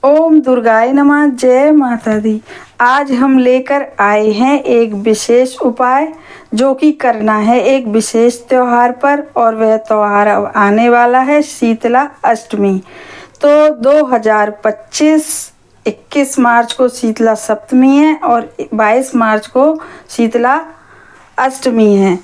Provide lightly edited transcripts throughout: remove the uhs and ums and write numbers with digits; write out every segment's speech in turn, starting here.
ओम दुर्गाय नमः। जय माता दी। आज हम लेकर आए हैं एक विशेष उपाय जो कि करना है एक विशेष त्योहार पर, और वह त्योहार अब आने वाला है शीतला अष्टमी। तो 2025 21 मार्च को शीतला सप्तमी है और 22 मार्च को शीतला अष्टमी है।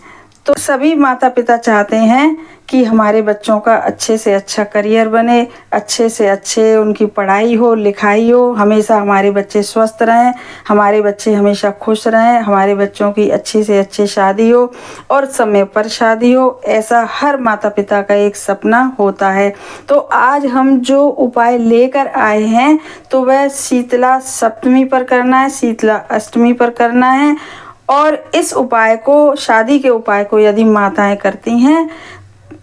तो सभी माता पिता चाहते हैं कि हमारे बच्चों का अच्छे से अच्छा करियर बने, अच्छे से अच्छे उनकी पढ़ाई हो, लिखाई हो, हमेशा हमारे बच्चे स्वस्थ रहें, हमारे बच्चे हमेशा खुश रहें, हमारे बच्चों की अच्छी से अच्छी शादी हो और समय पर शादी हो। ऐसा हर माता पिता का एक सपना होता है। तो आज हम जो उपाय लेकर आए हैं तो वह शीतला सप्तमी पर करना है, शीतला अष्टमी पर करना है। और इस उपाय को, शादी के उपाय को यदि माताएं करती हैं,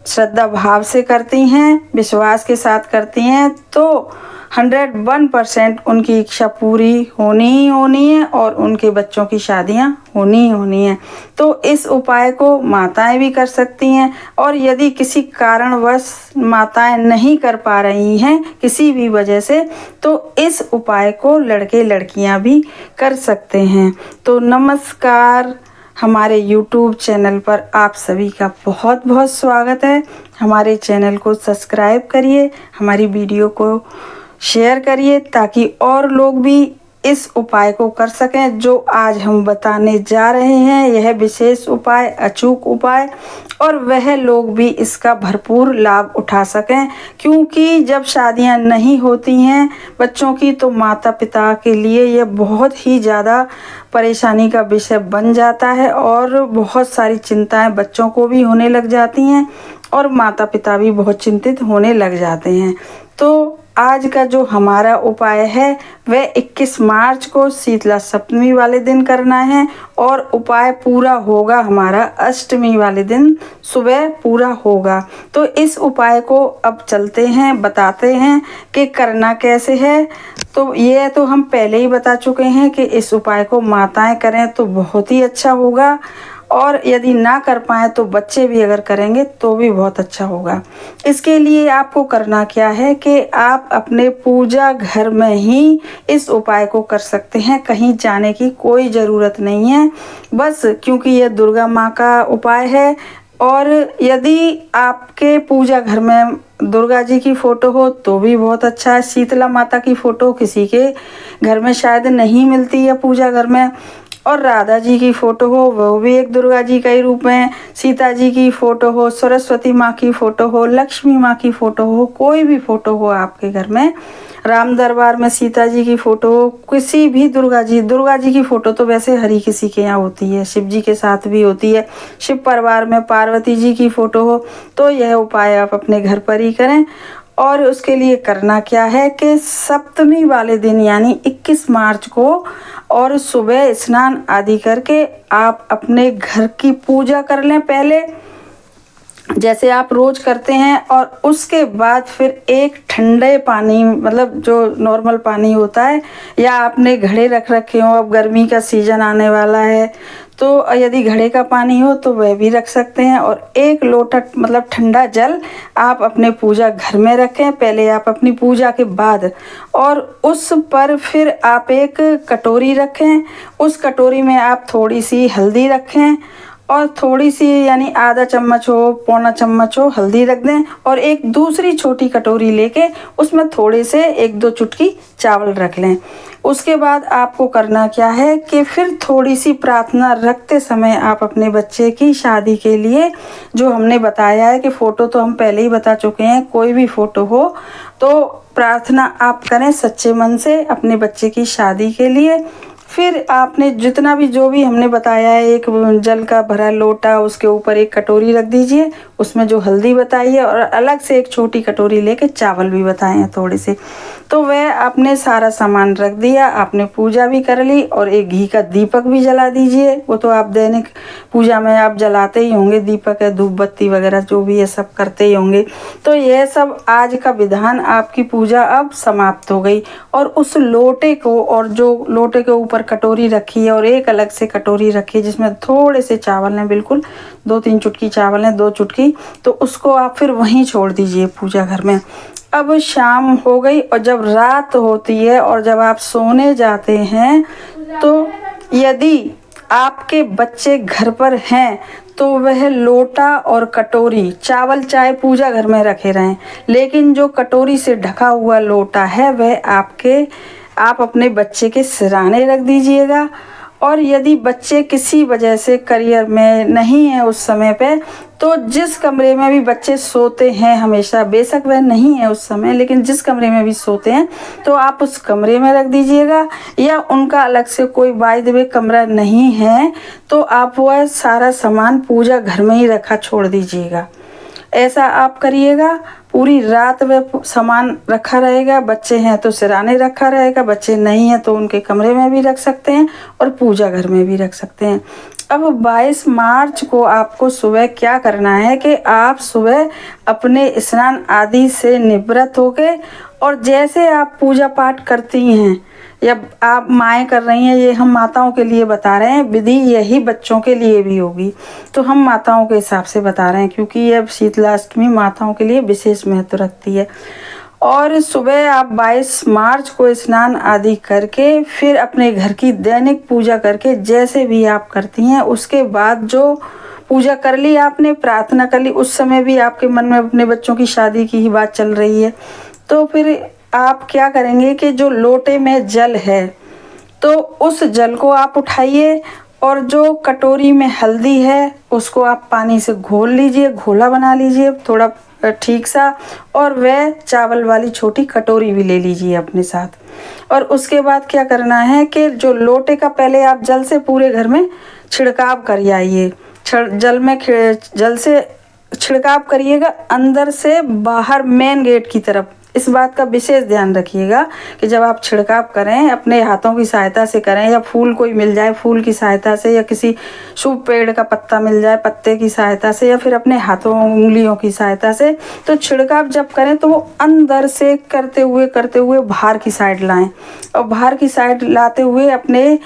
श्रद्धा भाव से करती हैं, विश्वास के साथ करती हैं, तो 101% उनकी इच्छा पूरी होनी ही होनी है और उनके बच्चों की शादियां होनी ही होनी है। तो इस उपाय को माताएं भी कर सकती हैं, और यदि किसी कारणवश माताएं नहीं कर पा रही हैं किसी भी वजह से, तो इस उपाय को लड़के लड़कियां भी कर सकते हैं। तो नमस्कार, हमारे YouTube चैनल पर आप सभी का बहुत बहुत स्वागत है। हमारे चैनल को सब्सक्राइब करिए, हमारी वीडियो को शेयर करिए ताकि और लोग भी इस उपाय को कर सकें जो आज हम बताने जा रहे हैं। यह विशेष उपाय, अचूक उपाय, और वह लोग भी इसका भरपूर लाभ उठा सकें, क्योंकि जब शादियां नहीं होती हैं बच्चों की तो माता पिता के लिए यह बहुत ही ज़्यादा परेशानी का विषय बन जाता है और बहुत सारी चिंताएं बच्चों को भी होने लग जाती हैं और माता पिता भी बहुत चिंतित होने लग जाते हैं। तो आज का जो हमारा उपाय है वह 21 मार्च को शीतला सप्तमी वाले दिन करना है, और उपाय पूरा होगा हमारा अष्टमी वाले दिन सुबह पूरा होगा। तो इस उपाय को अब चलते हैं, बताते हैं कि करना कैसे है। तो ये तो हम पहले ही बता चुके हैं कि इस उपाय को माताएं करें तो बहुत ही अच्छा होगा, और यदि ना कर पाएँ तो बच्चे भी अगर करेंगे तो भी बहुत अच्छा होगा। इसके लिए आपको करना क्या है कि आप अपने पूजा घर में ही इस उपाय को कर सकते हैं, कहीं जाने की कोई ज़रूरत नहीं है। बस क्योंकि यह दुर्गा माँ का उपाय है, और यदि आपके पूजा घर में दुर्गा जी की फ़ोटो हो तो भी बहुत अच्छा है। शीतला माता की फ़ोटो किसी के घर में शायद नहीं मिलती है पूजा घर में, और राधा जी की फ़ोटो हो वो भी एक दुर्गा जी का ही रूप में, सीता जी की फ़ोटो हो, सरस्वती माँ की फ़ोटो हो, लक्ष्मी माँ की फ़ोटो हो, कोई भी फ़ोटो हो आपके घर में, राम दरबार में सीता जी की फ़ोटो हो, किसी भी दुर्गा जी की फ़ोटो तो वैसे हर ही किसी के यहाँ होती है, शिव जी के साथ भी होती है, शिव परिवार में पार्वती जी की फ़ोटो हो। तो यह उपाय आप अपने घर पर ही करें। और उसके लिए करना क्या है कि सप्तमी वाले दिन यानी 21 मार्च को और सुबह स्नान आदि करके आप अपने घर की पूजा कर लें पहले, जैसे आप रोज करते हैं, और उसके बाद फिर एक ठंडे पानी, मतलब जो नॉर्मल पानी होता है, या आपने घड़े रख रखे हो, अब गर्मी का सीज़न आने वाला है तो यदि घड़े का पानी हो तो वह भी रख सकते हैं, और एक लोटा मतलब ठंडा जल आप अपने पूजा घर में रखें पहले, आप अपनी पूजा के बाद, और उस पर फिर आप एक कटोरी रखें। उस कटोरी में आप थोड़ी सी हल्दी रखें, और थोड़ी सी यानी आधा चम्मच हो, पौना चम्मच हो हल्दी रख दें, और एक दूसरी छोटी कटोरी लेके उसमें थोड़े से 1-2 चुटकी चावल रख लें। उसके बाद आपको करना क्या है कि फिर थोड़ी सी प्रार्थना रखते समय आप अपने बच्चे की शादी के लिए, जो हमने बताया है कि फ़ोटो तो हम पहले ही बता चुके हैं, कोई भी फ़ोटो हो तो प्रार्थना आप करें सच्चे मन से अपने बच्चे की शादी के लिए। फिर आपने जितना भी जो भी हमने बताया है, एक जल का भरा लोटा, उसके ऊपर एक कटोरी रख दीजिए, उसमें जो हल्दी बताई है, और अलग से एक छोटी कटोरी लेके चावल भी बताए हैं थोड़े से। तो वह आपने सारा सामान रख दिया, आपने पूजा भी कर ली, और एक घी का दीपक भी जला दीजिए। वो तो आप दैनिक पूजा में आप जलाते ही होंगे, दीपक है, धूप बत्ती वगैरह जो भी है सब करते ही होंगे। तो यह सब आज का विधान, आपकी पूजा अब समाप्त हो गई। और उस लोटे को, और जो लोटे के ऊपर कटोरी रखी है और एक अलग से कटोरी रखी है जिसमें थोड़े से चावल हैं, बिल्कुल 2-3 चुटकी चावल हैं, 2 चुटकी, तो उसको आप फिर वहीं छोड़ दीजिए पूजा घर में। अब शाम हो गई और जब रात होती है और जब आप सोने जाते हैं, तो यदि आपके बच्चे घर पर हैं तो वह लोटा और कटोरी, चावल चाहे पूजा घर में रखे रहें, लेकिन जो कटोरी से ढका हुआ लोटा है वह आप अपने बच्चे के सिरहाने रख दीजिएगा। और यदि बच्चे किसी वजह से करियर में नहीं है उस समय पे, तो जिस कमरे में भी बच्चे सोते हैं हमेशा, बेशक वह नहीं है उस समय, लेकिन जिस कमरे में भी सोते हैं तो आप उस कमरे में रख दीजिएगा। या उनका अलग से कोई बाय द वे कमरा नहीं है तो आप वह सारा सामान पूजा घर में ही रखा छोड़ दीजिएगा। ऐसा आप करिएगा। पूरी रात वह सामान रखा रहेगा। बच्चे हैं तो सिरहाने रखा रहेगा, बच्चे नहीं हैं तो उनके कमरे में भी रख सकते हैं और पूजा घर में भी रख सकते हैं। अब 22 मार्च को आपको सुबह क्या करना है कि आप सुबह अपने स्नान आदि से निवृत्त होके, और जैसे आप पूजा पाठ करती हैं या आप माएँ कर रही हैं, ये हम माताओं के लिए बता रहे हैं, विधि यही बच्चों के लिए भी होगी, तो हम माताओं के हिसाब से बता रहे हैं क्योंकि यह शीतलाष्टमी माताओं के लिए विशेष महत्व रखती है। और सुबह आप 22 मार्च को स्नान आदि करके फिर अपने घर की दैनिक पूजा करके जैसे भी आप करती हैं, उसके बाद जो पूजा कर ली आपने, प्रार्थना कर ली, उस समय भी आपके मन में अपने बच्चों की शादी की ही बात चल रही है, तो फिर आप क्या करेंगे कि जो लोटे में जल है तो उस जल को आप उठाइए और जो कटोरी में हल्दी है उसको आप पानी से घोल लीजिए, घोला बना लीजिए थोड़ा ठीक सा, और वह चावल वाली छोटी कटोरी भी ले लीजिए अपने साथ। और उसके बाद क्या करना है कि जो लोटे का पहले आप जल से पूरे घर में छिड़काव कर आइए। जल से छिड़काव करिएगा अंदर से बाहर मेन गेट की तरफ। इस बात का विशेष ध्यान रखिएगा कि जब आप छिड़काव करें अपने हाथों की सहायता से करें, या फूल कोई मिल जाए फूल की सहायता से, या किसी शुभ पेड़ का पत्ता मिल जाए पत्ते की सहायता से, या फिर अपने हाथों उंगलियों की सहायता से, तो छिड़काव जब करें तो वो अंदर से करते हुए बाहर की साइड लाएं, और बाहर की साइड लाते हुए अपने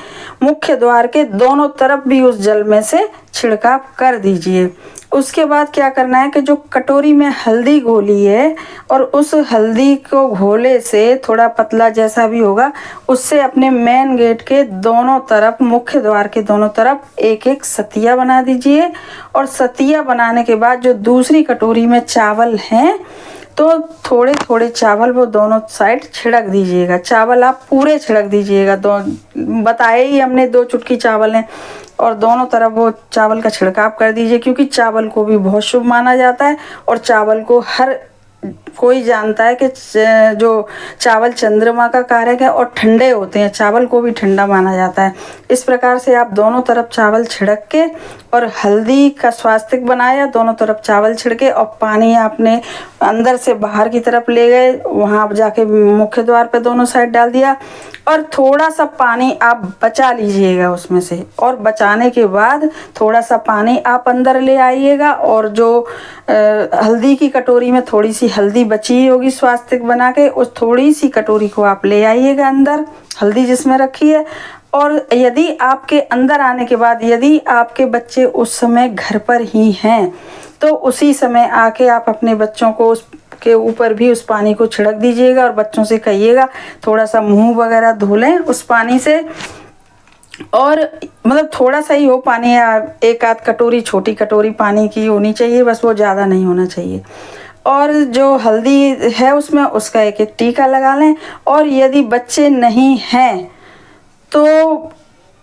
मुख्य द्वार के दोनों तरफ भी उस जल में से छिड़काव कर दीजिए। उसके बाद क्या करना है कि जो कटोरी में हल्दी घोली है और उस हल्दी को घोले से थोड़ा पतला जैसा भी होगा, उससे अपने मेन गेट के दोनों तरफ, मुख्य द्वार के दोनों तरफ एक एक सतिया बना दीजिए। और सतिया बनाने के बाद जो दूसरी कटोरी में चावल हैं तो थोड़े थोड़े चावल वो दोनों साइड छिड़क दीजिएगा। चावल आप पूरे छिड़क दीजिएगा, बताए ही हमने 2 चुटकी चावल हैं, और दोनों तरफ वो चावल का छिड़काव कर दीजिए, क्योंकि चावल को भी बहुत शुभ माना जाता है और चावल को हर कोई जानता है कि जो चावल चंद्रमा का कारक है और ठंडे होते हैं, चावल को भी ठंडा माना जाता है। इस प्रकार से आप दोनों तरफ चावल छिड़क के और हल्दी का स्वास्तिक बनाया, दोनों तरफ चावल छिड़के, और पानी आपने अंदर से बाहर की तरफ ले गए, वहाँ जाके मुख्य द्वार पे दोनों साइड डाल दिया, और थोड़ा सा पानी आप बचा लीजिएगा उसमें से। और बचाने के बाद थोड़ा सा पानी आप अंदर ले आइएगा, और जो हल्दी की कटोरी में थोड़ी सी हल्दी बची होगी स्वास्तिक बना के, उस थोड़ी सी कटोरी को आप ले आइएगा अंदर, हल्दी जिसमें रखी है। और यदि आपके अंदर आने के बाद यदि आपके बच्चे उस समय घर पर ही हैं तो उसी समय आके आप अपने बच्चों को उस के ऊपर भी उस पानी को छिड़क दीजिएगा, और बच्चों से कहिएगा थोड़ा सा मुंह वगैरह धो लें उस पानी से। और मतलब थोड़ा सा ही हो पानी, एक आध कटोरी, छोटी कटोरी पानी की होनी चाहिए बस, वो ज़्यादा नहीं होना चाहिए। और जो हल्दी है उसमें उसका एक एक टीका लगा लें। और यदि बच्चे नहीं हैं तो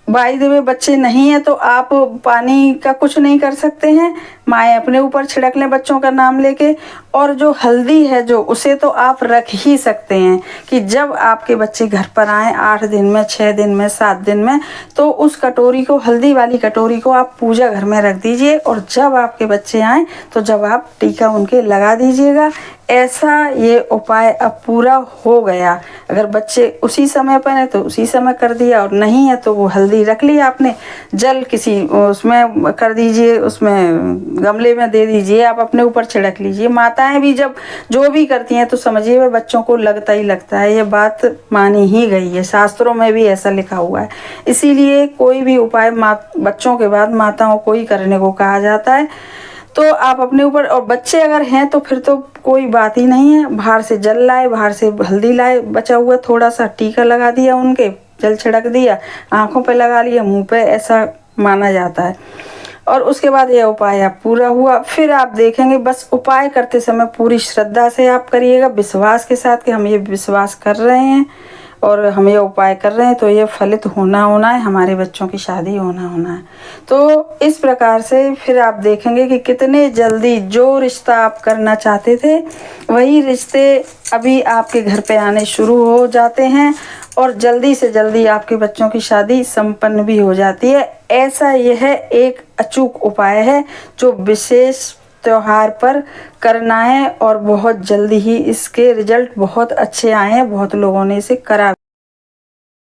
बाय द वे बच्चे नहीं हैं तो आप पानी का कुछ नहीं कर सकते हैं, माएँ अपने ऊपर छिड़क लें बच्चों का नाम लेके। और जो हल्दी है जो उसे तो आप रख ही सकते हैं कि जब आपके बच्चे घर पर आएँ 8 दिन में, 6 दिन में, 7 दिन में, तो उस कटोरी को, हल्दी वाली कटोरी को आप पूजा घर में रख दीजिए, और जब आपके बच्चे आएँ तो जब आप टीका उनके लगा दीजिएगा। ऐसा ये उपाय अब पूरा हो गया। अगर बच्चे उसी समय पर हैं तो उसी समय कर दिया, और नहीं है तो वो हल्दी रख ली आपने, जल किसी उसमें कर दीजिए, उसमें गमले में दे दीजिए, आप अपने ऊपर छिड़क लीजिए। माताएं भी जब जो भी करती हैं तो समझिए वह बच्चों को लगता ही लगता है, ये बात मानी ही गई है, शास्त्रों में भी ऐसा लिखा हुआ है। इसीलिए कोई भी उपाय बच्चों के बाद माताओं को ही करने को कहा जाता है। तो आप अपने ऊपर, और बच्चे अगर हैं तो फिर तो कोई बात ही नहीं है। बाहर से जल लाए, बाहर से हल्दी लाए, बचा हुआ थोड़ा सा टीका लगा दिया, उनके जल छिड़क दिया, आँखों पे लगा लिया, मुंह पे, ऐसा माना जाता है। और उसके बाद यह उपाय आप पूरा हुआ। फिर आप देखेंगे, बस उपाय करते समय पूरी श्रद्धा से आप करिएगा, विश्वास के साथ कि हम ये विश्वास कर रहे हैं और हम ये उपाय कर रहे हैं तो ये फलित होना है, हमारे बच्चों की शादी होना है। तो इस प्रकार से फिर आप देखेंगे कि कितने जल्दी जो रिश्ता आप करना चाहते थे वही रिश्ते अभी आपके घर पे आने शुरू हो जाते हैं और जल्दी से जल्दी आपके बच्चों की शादी संपन्न भी हो जाती है। ऐसा यह एक अचूक उपाय है जो विशेष त्योहार पर करना है और बहुत जल्दी ही इसके रिजल्ट बहुत अच्छे आए हैं। बहुत लोगों ने इसे करा।